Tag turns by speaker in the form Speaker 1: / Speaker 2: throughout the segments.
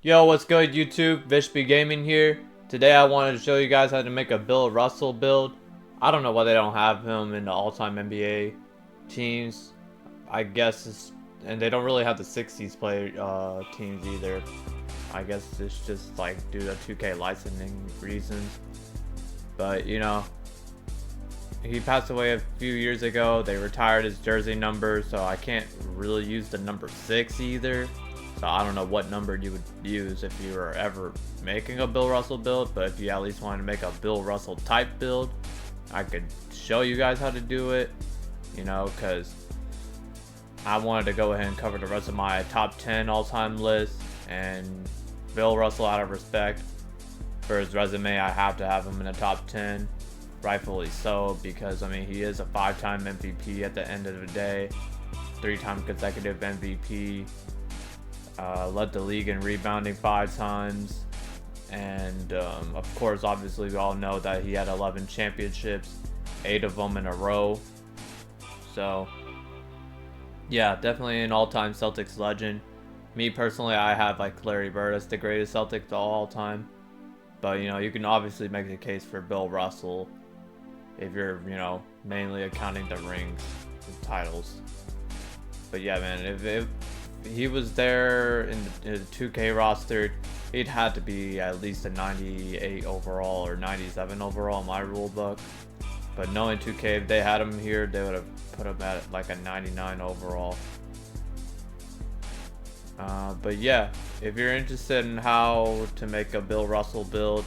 Speaker 1: Yo, what's good YouTube? VISHBEGAMIN here. Today I wanted to show you guys how to make a Bill Russell build. I don't know why they don't have him in the all-time NBA teams. I guess and they don't really have the 60s teams either. I guess it's just like due to 2K licensing reasons. But you know, he passed away a few years ago. They retired his jersey number, so I can't really use the number 6 either. So I don't know what number you would use if you were ever making a Bill Russell build, but if you at least wanted to make a Bill Russell type build, I could show you guys how to do it, you know, because I wanted to go ahead and cover the rest of my top 10 all-time list, and Bill Russell, out of respect for his resume, I have to have him in the top 10, rightfully so, because I mean, he is a 5-time MVP at the end of the day, 3-time consecutive MVP. Led the league in rebounding 5 times, and of course, obviously, we all know that he had 11 championships, 8 of them in a row. So yeah, definitely an all-time Celtics legend. Me personally, I have like Larry Bird as the greatest Celtic of all time, but you know, you can obviously make the case for Bill Russell if you're, you know, mainly accounting the rings and titles. But yeah, man, if he was there in the 2K roster, he'd had to be at least a 98 overall or 97 overall in my rule book. But knowing 2K, if they had him here, they would have put him at like a 99 overall. But yeah, if you're interested in how to make a Bill Russell build,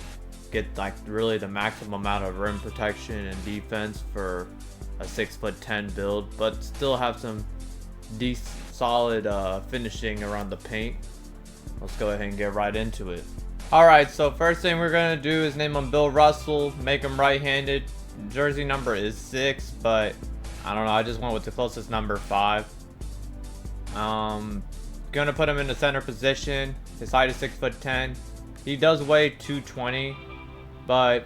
Speaker 1: get like really the maximum amount of rim protection and defense for a 6'10" build, but still have some decent solid finishing around the paint, let's go ahead and get right into it. Alright, so first thing we're gonna do is name him Bill Russell, make him right-handed. Jersey number is 6, but I don't know, I just went with the closest number, 5. Gonna put him in the center position. His height is 6'10". He does weigh 220, but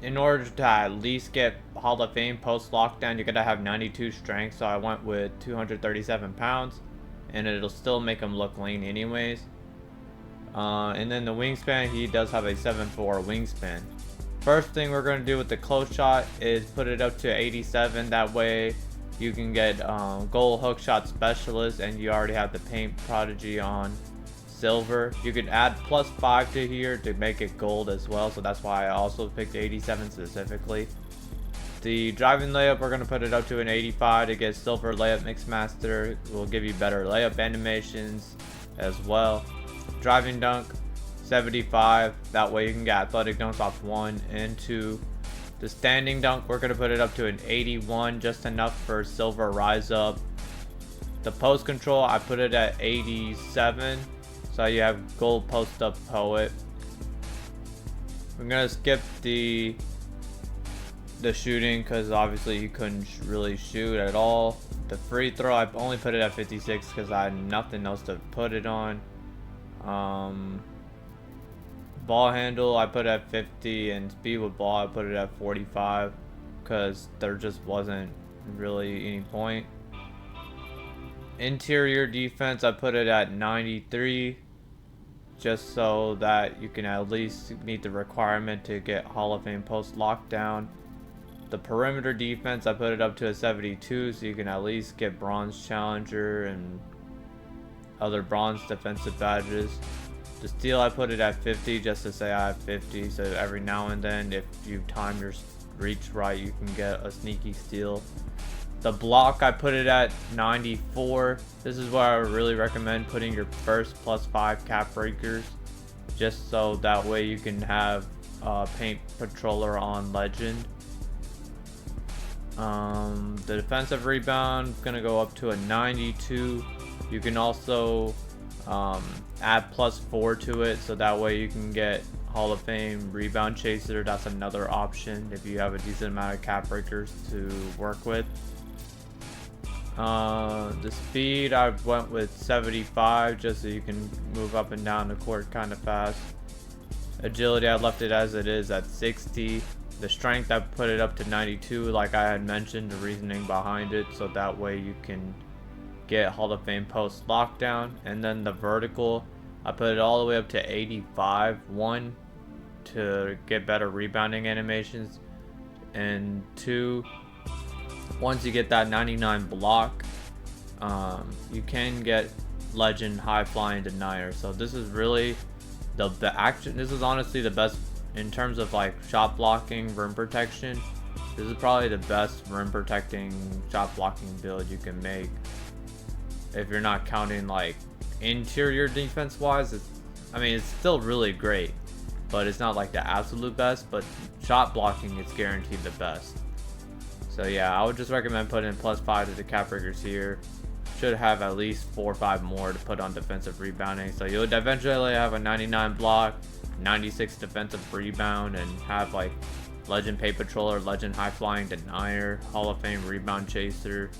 Speaker 1: in order to at least get Hall of Fame post lockdown, you're gonna have 92 strength, so I went with 237 pounds, and it'll still make him look lean anyways. And then the wingspan, he does have a 7'4" wingspan. First thing we're gonna do with the close shot is put it up to 87. That way you can get goal hook shot specialist, and you already have the paint prodigy on silver. You could add +5 to here to make it gold as well, so that's why I also picked 87 specifically. The driving layup, we're going to put it up to an 85 to get silver layup mix master. It will give you better layup animations as well. Driving dunk, 75. That way you can get athletic dunks off 1 and 2. The standing dunk, we're going to put it up to an 81, just enough for silver rise up. The post control, I put it at 87. So you have gold post up poet. I'm gonna skip the shooting because obviously he couldn't really shoot at all. The free throw, I only put it at 56 because I had nothing else to put it on. Ball handle, I put at 50, and speed with ball, I put it at 45 because there just wasn't really any point. Interior defense, I put it at 93, just so that you can at least meet the requirement to get Hall of Fame post lockdown. The perimeter defense, I put it up to a 72, so you can at least get bronze challenger and other bronze defensive badges. The steal, I put it at 50 just to say I have 50, so every now and then if you time your reach right, you can get a sneaky steal. The block, I put it at 94. This is where I really recommend putting your first +5 cap breakers, just so that way you can have paint patroller on legend. The defensive rebound, gonna go up to a 92. You can also add +4 to it, so that way you can get Hall of Fame rebound chaser. That's another option if you have a decent amount of cap breakers to work with. The speed, I went with 75 just so you can move up and down the court kind of fast. Agility, I left it as it is at 60. The strength, I put it up to 92 like I had mentioned, the reasoning behind it, so that way you can get Hall of Fame post lockdown. And then the vertical, I put it all the way up to 85. One, to get better rebounding animations, and two, once you get that 99 block, you can get legend high flying denier. So this is really the action. This is honestly the best in terms of like shot blocking, rim protection. This is probably the best rim protecting shot blocking build you can make. If you're not counting like interior defense wise, I mean it's still really great, but it's not like the absolute best. But shot blocking is guaranteed the best. So yeah, I would just recommend putting in +5 to the cap breakers here. Should have at least 4 or 5 more to put on defensive rebounding. So you'll eventually have a 99 block, 96 defensive rebound, and have like legend paint patroller, legend high flying denier, Hall of Fame rebound chaser,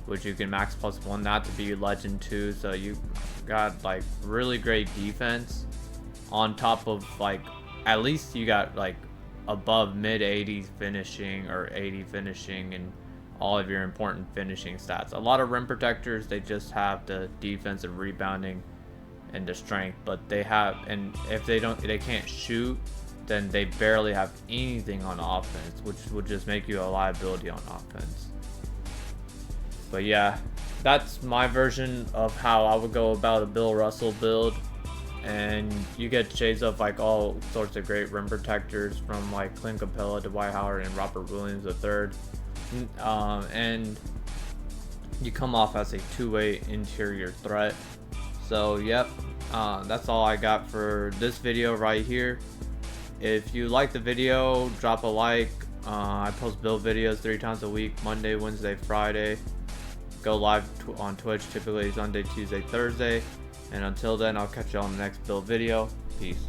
Speaker 1: which you can max +1 that to be legend 2. So you got like really great defense on top of like at least you got like above mid 80s finishing or 80 finishing and all of your important finishing stats. A lot of rim protectors, they just have the defensive rebounding and the strength, but they have, and if they can't shoot, then they barely have anything on offense, which would just make you a liability on offense. But yeah, that's my version of how I would go about a Bill Russell build. And you get shades of like all sorts of great rim protectors from like Clint Capella, Dwight Howard, and Robert Williams III. And you come off as a two-way interior threat. So yep, that's all I got for this video right here. If you like the video, drop a like. I post build videos 3 times a week, Monday, Wednesday, Friday. Go live on Twitch typically Sunday, Tuesday, Thursday. And until then, I'll catch you on the next build video. Peace.